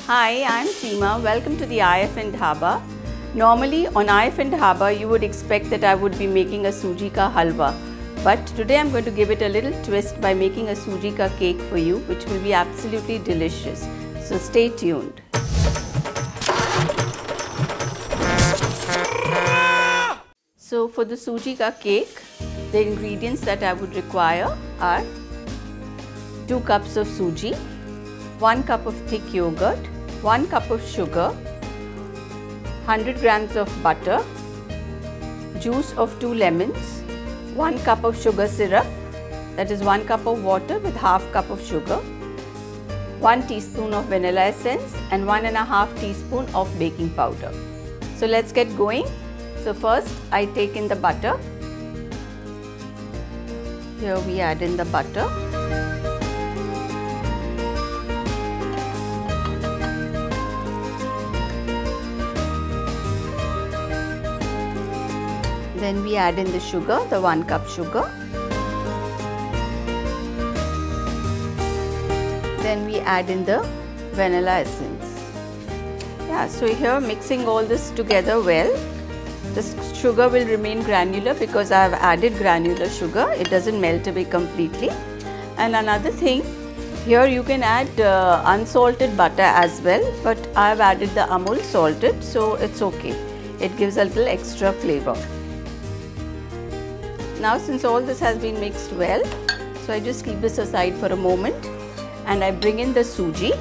Hi, I'm Seema. Welcome to the IF & Dhaba. Normally on IF & Dhaba you would expect that I would be making a suji ka halwa. But today I'm going to give it a little twist by making a suji ka cake for you, which will be absolutely delicious. So stay tuned. So for the suji ka cake, the ingredients that I would require are 2 cups of suji, 1 cup of thick yogurt, 1 cup of sugar, 100 grams of butter, juice of 2 lemons, 1 cup of sugar syrup, that is 1 cup of water with half cup of sugar, 1 teaspoon of vanilla essence and 1.5 teaspoon of baking powder. So let's get going. So first I take in the butter. Here we add in the butter. Then we add in the sugar, the 1 cup sugar. Then we add in the vanilla essence. Yeah, so here mixing all this together well. The sugar will remain granular because I have added granular sugar. It doesn't melt away completely. And another thing, here you can add unsalted butter as well, but I have added the Amul salted, so it's okay. It gives a little extra flavor. Now since all this has been mixed well, so I just keep this aside for a moment and I bring in the suji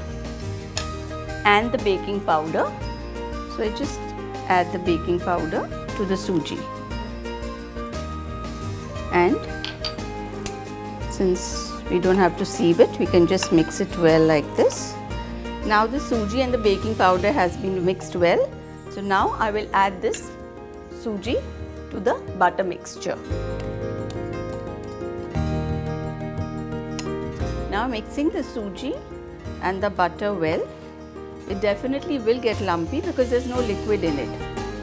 and the baking powder. So I just add the baking powder to the suji, and since we don't have to sieve it, we can just mix it well like this. Now the suji and the baking powder has been mixed well, so now I will add this suji to the butter mixture. Now mixing the suji and the butter well, it definitely will get lumpy because there's no liquid in it.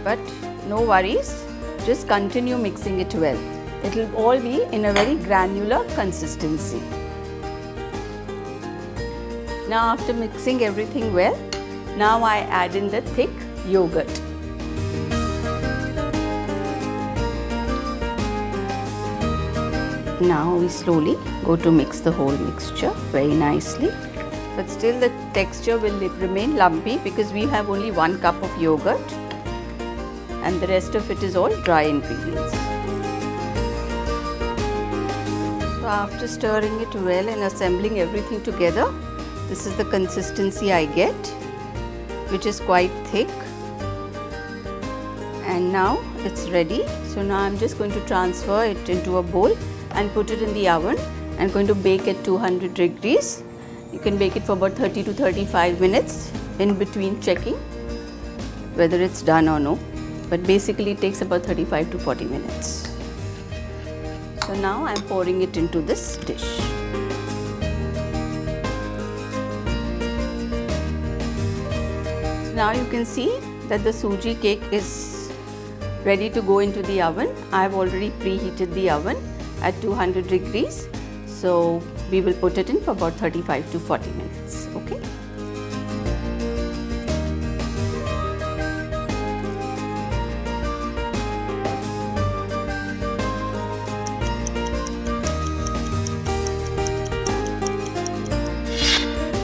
But no worries, just continue mixing it well. It will all be in a very granular consistency. Now after mixing everything well, now I add in the thick yogurt. Now we slowly go to mix the whole mixture very nicely, but still the texture will remain lumpy because we have only 1 cup of yogurt and the rest of it is all dry ingredients. So after stirring it well and assembling everything together, this is the consistency I get, which is quite thick, and now it's ready. So now I'm just going to transfer it into a bowl and put it in the oven. I'm going to bake at 200 degrees. You can bake it for about 30 to 35 minutes, in between checking whether it's done or no. But basically it takes about 35 to 40 minutes. So now I'm pouring it into this dish. So now you can see that the suji cake is ready to go into the oven. I've already preheated the oven at 200 degrees. So we will put it in for about 35 to 40 minutes. Okay.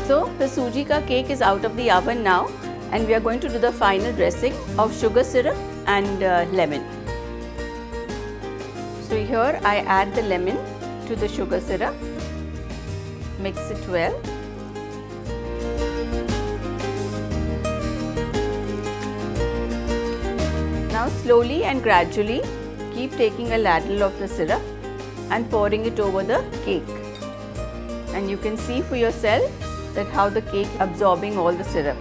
So the suji ka cake is out of the oven now, and we are going to do the final dressing of sugar syrup and lemon. So here I add the lemon to the sugar syrup, mix it well. Now slowly and gradually keep taking a ladle of the syrup and pouring it over the cake. And you can see for yourself that how the cake is absorbing all the syrup.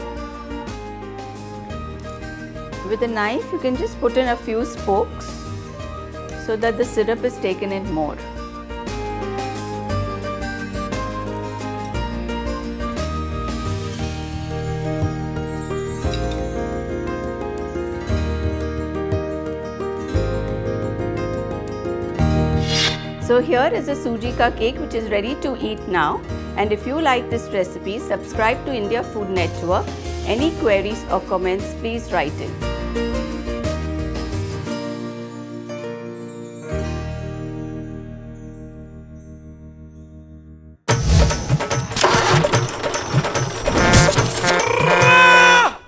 With a knife you can just put in a few spokes so that the syrup is taken in more. So here is a suji ka cake which is ready to eat now. And if you like this recipe, subscribe to India Food Network. Any queries or comments, please write in.